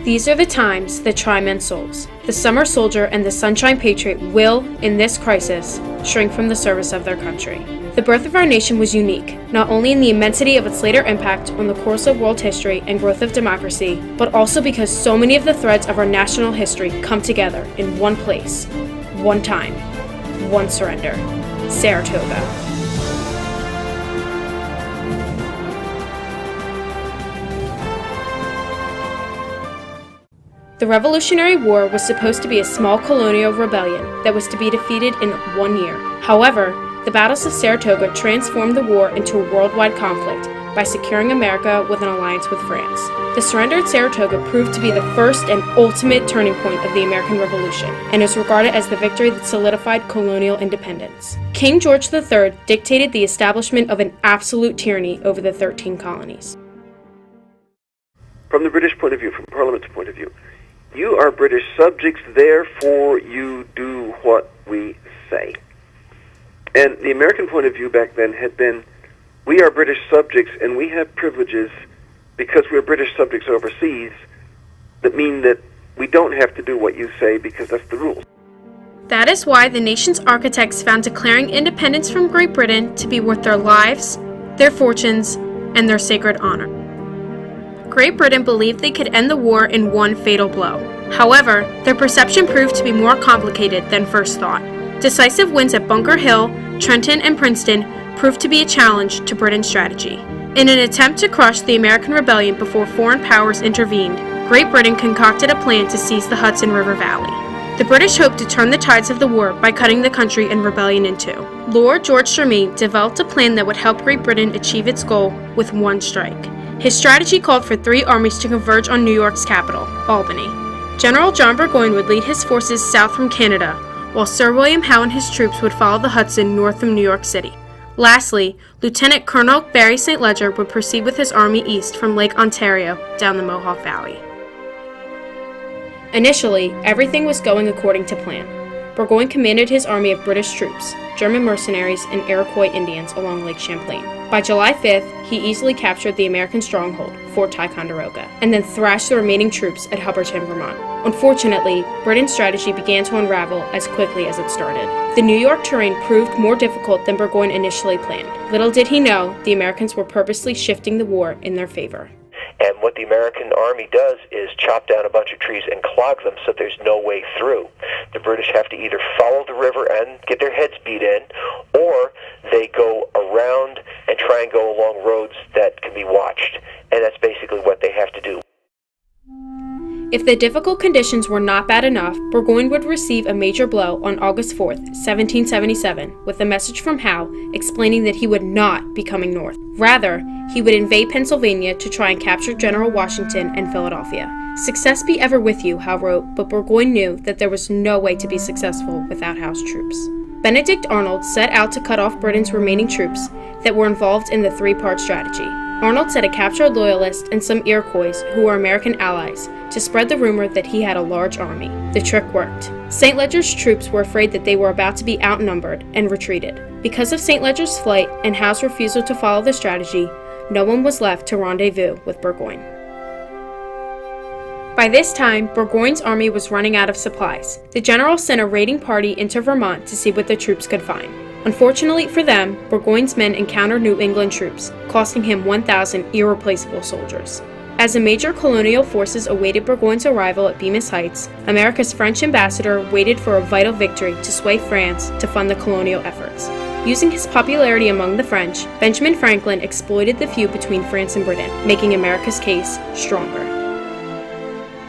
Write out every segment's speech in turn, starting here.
These are the times that try men's souls. The summer soldier and the sunshine patriot will, in this crisis, shrink from the service of their country. The birth of our nation was unique, not only in the immensity of its later impact on the course of world history and growth of democracy, but also because so many of the threads of our national history come together in one place, one time, one surrender: Saratoga. The Revolutionary War was supposed to be a small colonial rebellion that was to be defeated in 1 year. However, the battles of Saratoga transformed the war into a worldwide conflict by securing America with an alliance with France. The surrender at Saratoga proved to be the first and ultimate turning point of the American Revolution, and is regarded as the victory that solidified colonial independence. King George III dictated the establishment of an absolute tyranny over the 13 colonies. From the British point of view, from Parliament's point of view, you are British subjects, therefore you do what we say. And the American point of view back then had been, we are British subjects and we have privileges because we're British subjects overseas that mean that we don't have to do what you say because that's the rules. That is why the nation's architects found declaring independence from Great Britain to be worth their lives, their fortunes, and their sacred honor. Great Britain believed they could end the war in one fatal blow. However, their perception proved to be more complicated than first thought. Decisive wins at Bunker Hill, Trenton, and Princeton proved to be a challenge to Britain's strategy. In an attempt to crush the American rebellion before foreign powers intervened, Great Britain concocted a plan to seize the Hudson River Valley. The British hoped to turn the tides of the war by cutting the country in rebellion in two. Lord George Germain developed a plan that would help Great Britain achieve its goal with one strike. His strategy called for 3 armies to converge on New York's capital, Albany. General John Burgoyne would lead his forces south from Canada, while Sir William Howe and his troops would follow the Hudson north from New York City. Lastly, Lieutenant Colonel Barry St. Ledger would proceed with his army east from Lake Ontario down the Mohawk Valley. Initially, everything was going according to plan. Burgoyne commanded his army of British troops, German mercenaries, and Iroquois Indians along Lake Champlain. By July 5th, he easily captured the American stronghold, Fort Ticonderoga, and then thrashed the remaining troops at Hubbardton, Vermont. Unfortunately, Britain's strategy began to unravel as quickly as it started. The New York terrain proved more difficult than Burgoyne initially planned. Little did he know, the Americans were purposely shifting the war in their favor. And what the American army does is chop down a bunch of trees and clog them so there's no way through. The British have to either follow the river and get their heads beat in, or they go around and try and go along roads that can be watched. And that's basically what they have to do. If the difficult conditions were not bad enough, Burgoyne would receive a major blow on August 4th, 1777, with a message from Howe explaining that he would not be coming north. Rather, he would invade Pennsylvania to try and capture General Washington and Philadelphia. "Success be ever with you," Howe wrote, but Burgoyne knew that there was no way to be successful without Howe's troops. Benedict Arnold set out to cut off Britain's remaining troops that were involved in the 3-part strategy. Arnold set a captured loyalist and some Iroquois, who were American allies, to spread the rumor that he had a large army. The trick worked. St. Ledger's troops were afraid that they were about to be outnumbered and retreated. Because of St. Ledger's flight and Howe's refusal to follow the strategy, no one was left to rendezvous with Burgoyne. By this time, Burgoyne's army was running out of supplies. The general sent a raiding party into Vermont to see what the troops could find. Unfortunately for them, Burgoyne's men encountered New England troops, costing him 1,000 irreplaceable soldiers. As the major colonial forces awaited Burgoyne's arrival at Bemis Heights, America's French ambassador waited for a vital victory to sway France to fund the colonial efforts. Using his popularity among the French, Benjamin Franklin exploited the feud between France and Britain, making America's case stronger.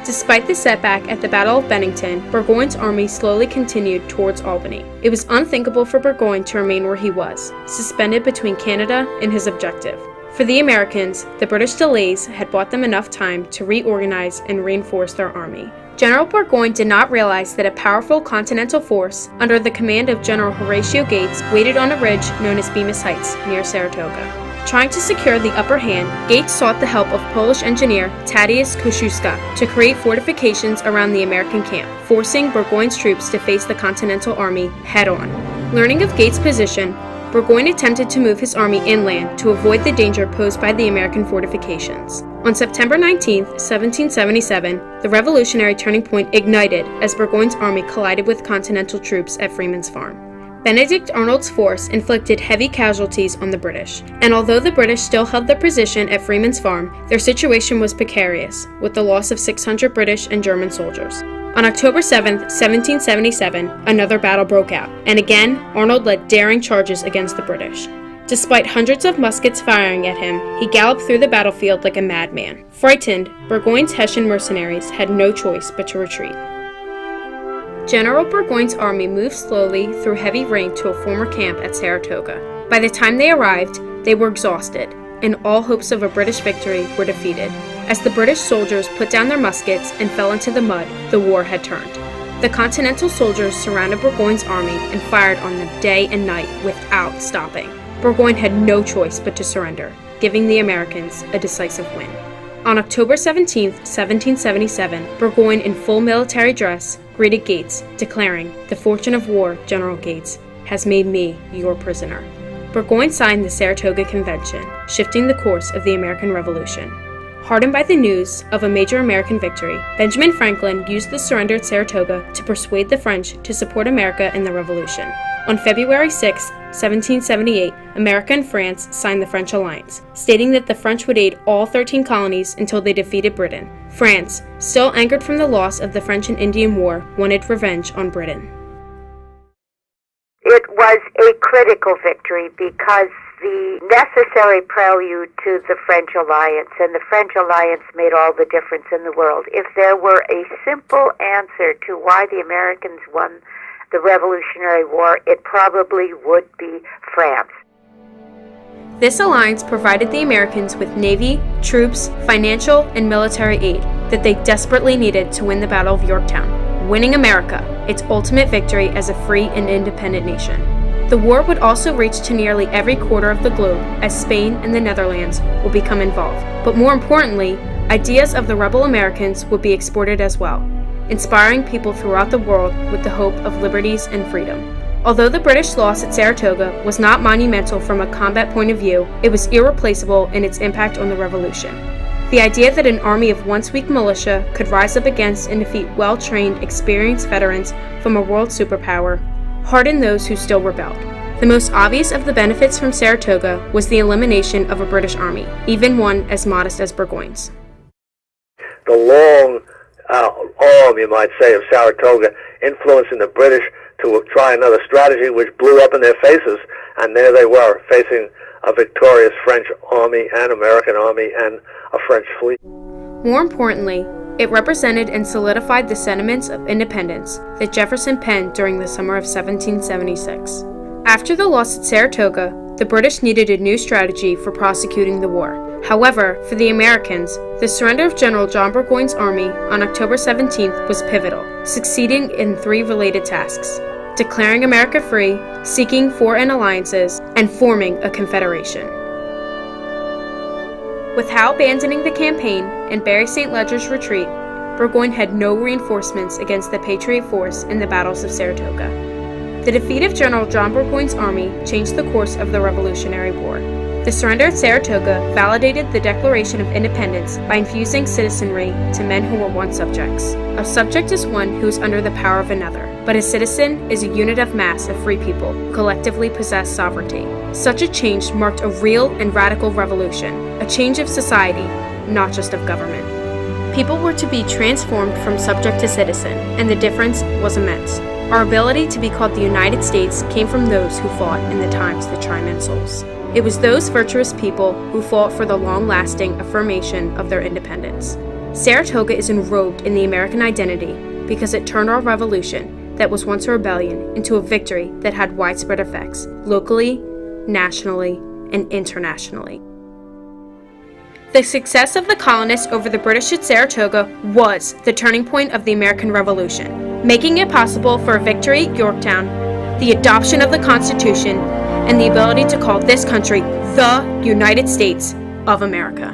Despite the setback at the Battle of Bennington, Burgoyne's army slowly continued towards Albany. It was unthinkable for Burgoyne to remain where he was, suspended between Canada and his objective. For the Americans, the British delays had bought them enough time to reorganize and reinforce their army. General Burgoyne did not realize that a powerful continental force, under the command of General Horatio Gates, waited on a ridge known as Bemis Heights, near Saratoga. Trying to secure the upper hand, Gates sought the help of Polish engineer Tadeusz Kosciuszka to create fortifications around the American camp, forcing Burgoyne's troops to face the Continental Army head-on. Learning of Gates' position, Burgoyne attempted to move his army inland to avoid the danger posed by the American fortifications. On September 19, 1777, the revolutionary turning point ignited as Burgoyne's army collided with Continental troops at Freeman's Farm. Benedict Arnold's force inflicted heavy casualties on the British, and although the British still held their position at Freeman's Farm, their situation was precarious, with the loss of 600 British and German soldiers. On October 7, 1777, another battle broke out, and again, Arnold led daring charges against the British. Despite hundreds of muskets firing at him, he galloped through the battlefield like a madman. Frightened, Burgoyne's Hessian mercenaries had no choice but to retreat. General Burgoyne's army moved slowly through heavy rain to a former camp at Saratoga. By the time they arrived, they were exhausted, and all hopes of a British victory were defeated. As the British soldiers put down their muskets and fell into the mud, the war had turned. The Continental soldiers surrounded Burgoyne's army and fired on them day and night without stopping. Burgoyne had no choice but to surrender, giving the Americans a decisive win. On October 17, 1777, Burgoyne, in full military dress, greeted Gates, declaring, "The fortune of war, General Gates, has made me your prisoner." Burgoyne signed the Saratoga Convention, shifting the course of the American Revolution. Heartened by the news of a major American victory, Benjamin Franklin used the surrender at Saratoga to persuade the French to support America in the Revolution. On February 6, 1778, America and France signed the French alliance, stating that the French would aid all 13 colonies until they defeated Britain. France, still angered from the loss of the French and Indian War, wanted revenge on Britain. It was a critical victory because the necessary prelude to the French alliance, and the French alliance made all the difference in the world. If there were a simple answer to why the Americans won the Revolutionary War, it probably would be France. This alliance provided the Americans with navy, troops, financial, and military aid that they desperately needed to win the Battle of Yorktown, winning America, its ultimate victory as a free and independent nation. The war would also reach to nearly every quarter of the globe as Spain and the Netherlands would become involved. But more importantly, ideas of the rebel Americans would be exported as well, inspiring people throughout the world with the hope of liberties and freedom. Although the British loss at Saratoga was not monumental from a combat point of view, it was irreplaceable in its impact on the Revolution. The idea that an army of once weak militia could rise up against and defeat well-trained, experienced veterans from a world superpower hardened those who still rebelled. The most obvious of the benefits from Saratoga was the elimination of a British army, even one as modest as Burgoyne's. The long arm, you might say, of Saratoga influencing the British to try another strategy which blew up in their faces, and there they were, facing a victorious French army and American army and a French fleet. More importantly, it represented and solidified the sentiments of independence that Jefferson penned during the summer of 1776. After the loss at Saratoga, the British needed a new strategy for prosecuting the war. However, for the Americans, the surrender of General John Burgoyne's army on October 17th was pivotal, succeeding in 3 related tasks: declaring America free, seeking foreign alliances, and forming a confederation. With Howe abandoning the campaign and Barry St. Leger's retreat, Burgoyne had no reinforcements against the Patriot force in the battles of Saratoga. The defeat of General John Burgoyne's army changed the course of the Revolutionary War. The surrender at Saratoga validated the Declaration of Independence by infusing citizenry to men who were once subjects. A subject is one who is under the power of another, but a citizen is a unit of mass of free people who collectively possess sovereignty. Such a change marked a real and radical revolution, a change of society, not just of government. People were to be transformed from subject to citizen, and the difference was immense. Our ability to be called the United States came from those who fought in the times that try men's souls. It was those virtuous people who fought for the long-lasting affirmation of their independence. Saratoga is enrobed in the American identity because it turned our revolution, that was once a rebellion, into a victory that had widespread effects, locally, nationally, and internationally. The success of the colonists over the British at Saratoga was the turning point of the American Revolution, making it possible for a victory at Yorktown, the adoption of the Constitution, and the ability to call this country the United States of America.